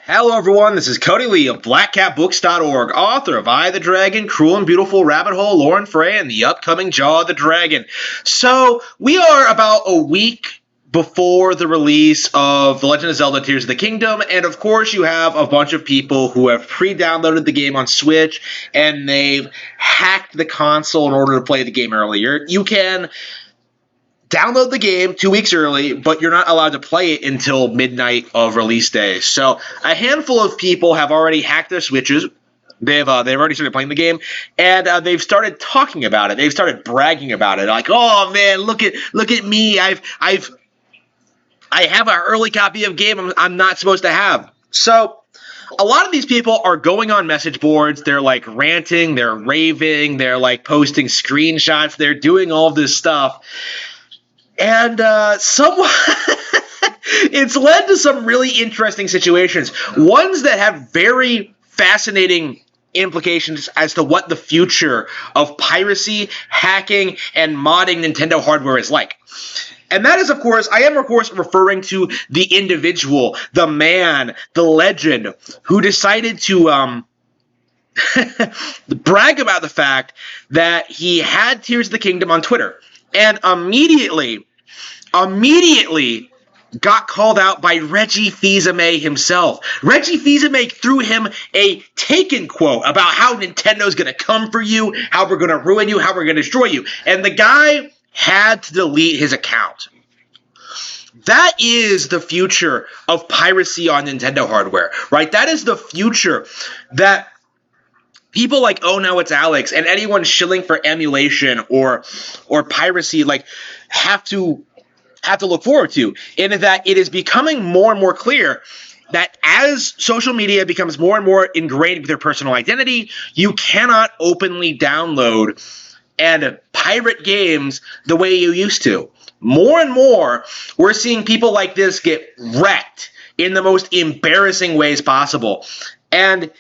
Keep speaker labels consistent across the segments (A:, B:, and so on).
A: Hello everyone, this is Cody Lee of BlackCatBooks.org, author of I the Dragon, Cruel and Beautiful Rabbit Hole, Lauren Frey, and the upcoming Jaw of the Dragon. So, we are about a week before the release of The Legend of Zelda Tears of the Kingdom, and of course you have a bunch of people who have pre-downloaded the game on Switch, and they've hacked the console in order to play the game earlier. You can download the game 2 weeks early, but you're not allowed to play it until midnight of release day. So a handful of people have already hacked their Switches. They've already started playing the game, and they've started talking about it. They've started bragging about it, like, "Oh man, look at me! I have an early copy of game I'm not supposed to have." So a lot of these people are going on message boards. They're like ranting, they're raving, they're like posting screenshots, they're doing all this stuff. And it's led to some really interesting situations, ones that have very fascinating implications as to what the future of piracy, hacking, and modding Nintendo hardware is like. And that is, of course, I am, of course, referring to the individual, the man, the legend, who decided to brag about the fact that he had Tears of the Kingdom on Twitter. And immediately got called out by Reggie Fils-Aime himself. Reggie Fils-Aime threw him a Taken quote about how Nintendo's going to come for you, how we're going to ruin you, how we're going to destroy you. And the guy had to delete his account. That is the future of piracy on Nintendo hardware, right? That is the future that people like Oh Now It's Alex and anyone shilling for emulation or piracy have to look forward to, in that it is becoming more and more clear that as social media becomes more and more ingrained with your personal identity, you cannot openly download and pirate games the way you used to. More and more, we're seeing people like this get wrecked in the most embarrassing ways possible. And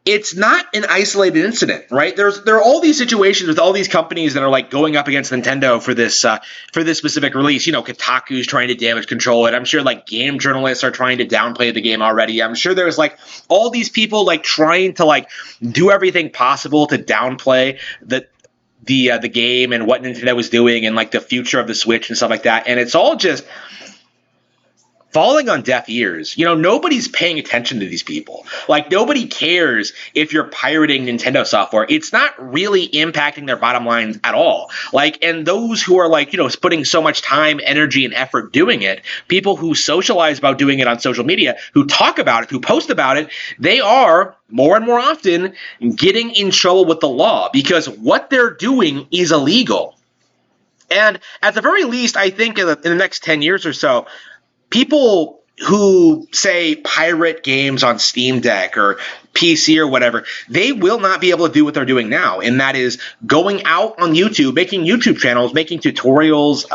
A: it's not an isolated incident, right? There are all these situations with all these companies that are like going up against Nintendo for this specific release. You know, Kotaku's trying to damage control it. I'm sure like game journalists are trying to downplay the game already. I'm sure there's like all these people like trying to like do everything possible to downplay the game and what Nintendo was doing and like the future of the Switch and stuff like that. And it's all just falling on deaf ears. You know, nobody's paying attention to these people. Like, nobody cares if you're pirating Nintendo software. It's not really impacting their bottom lines at all. Like, and those who are like, you know, putting so much time, energy, and effort doing it, people who socialize about doing it on social media, who talk about it, who post about it, they are more and more often getting in trouble with the law because what they're doing is illegal. And at the very least, I think in the next 10 years or so, people who say pirate games on Steam Deck or PC or whatever, they will not be able to do what they're doing now. And that is going out on YouTube, making YouTube channels, making tutorials,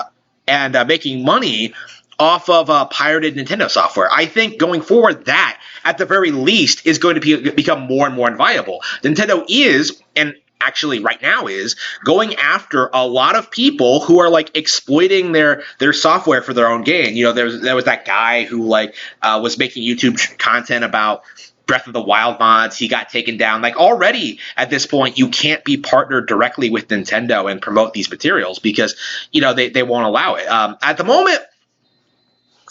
A: and making money off of pirated Nintendo software. I think going forward, that, at the very least, is going to become more and more inviolable. Nintendo is, and actually right now is, going after a lot of people who are like exploiting their software for their own gain. You know, there was that guy who like was making YouTube content about Breath of the Wild mods. He got taken down. Like, already at this point, you can't be partnered directly with Nintendo and promote these materials because, you know, they won't allow it. At the moment,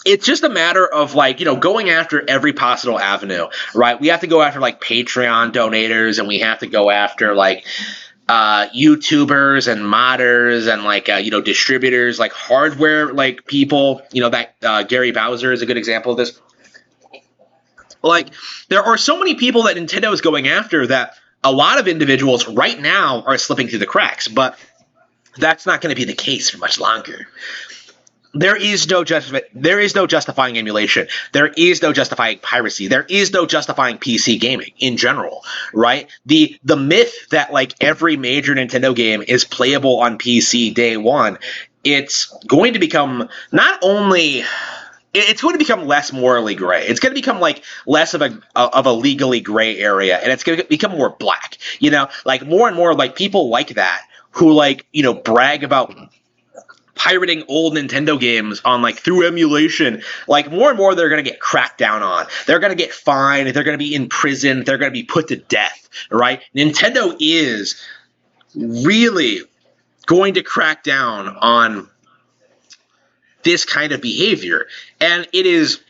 A: it's just a matter of like, you know, going after every possible avenue, right? We have to go after like Patreon donators, and we have to go after like YouTubers and modders and like, you know, distributors, like hardware, like people, you know, that Gary Bowser is a good example of this. Like, there are so many people that Nintendo is going after that a lot of individuals right now are slipping through the cracks, but that's not going to be the case for much longer. There is no justifying emulation. There is no justifying piracy. There is no justifying PC gaming in general, right? The myth that like every major Nintendo game is playable on PC day one, it's going to become it's going to become less morally gray. It's going to become like less of a legally gray area, and it's going to become more black. You know, like more and more like people like that who like, you know, brag about pirating old Nintendo games on like through emulation, like more and more they're going to get cracked down on. They're going to get fined. They're going to be in prison. They're going to be put to death, right? Nintendo is really going to crack down on this kind of behavior, and it is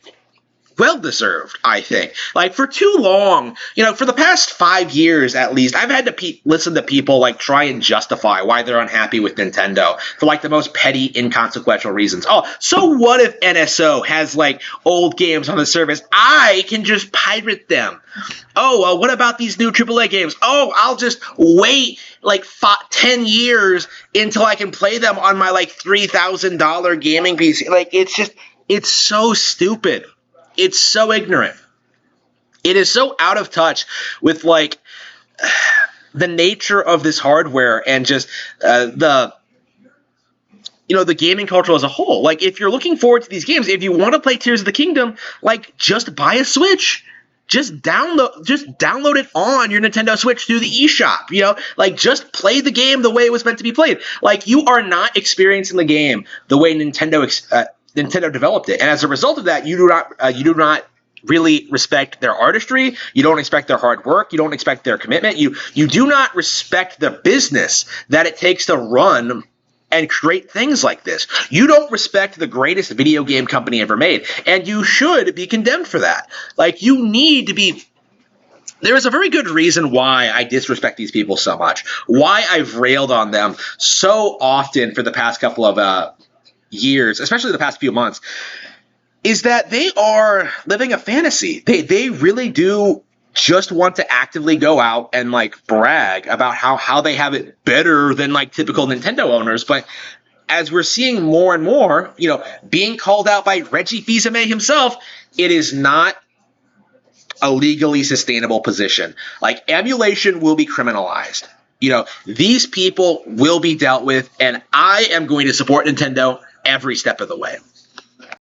A: well-deserved, I think. Like, for too long, for the past 5 years at least, I've had to listen to people, like, try and justify why they're unhappy with Nintendo for, like, the most petty, inconsequential reasons. Oh, so what if NSO has, like, old games on the service? I can just pirate them. Oh, well, what about these new AAA games? Oh, I'll just wait, like, 10 years until I can play them on my, like, $3,000 gaming PC. Like, it's so stupid. It's so ignorant. It is so out of touch with, like, the nature of this hardware and just the gaming culture as a whole. Like, if you're looking forward to these games, if you want to play Tears of the Kingdom, like, just buy a Switch. Just download it on your Nintendo Switch through the eShop, like, just play the game the way it was meant to be played. Like, you are not experiencing the game the way Nintendo developed it, and as a result of that, you do not really respect their artistry. You don't respect their hard work. You don't respect their commitment. You do not respect the business that it takes to run and create things like this. You don't respect the greatest video game company ever made, and you should be condemned for that. Like, you need to be. There is a very good reason why I disrespect these people so much, why I've railed on them so often for the past couple of years, especially the past few months, is that they are living a fantasy. They really do just want to actively go out and, like, brag about how they have it better than, like, typical Nintendo owners. But as we're seeing more and more, being called out by Reggie Fils-Aime himself, it is not a legally sustainable position. Like, emulation will be criminalized. These people will be dealt with, and I am going to support Nintendo every step of the way.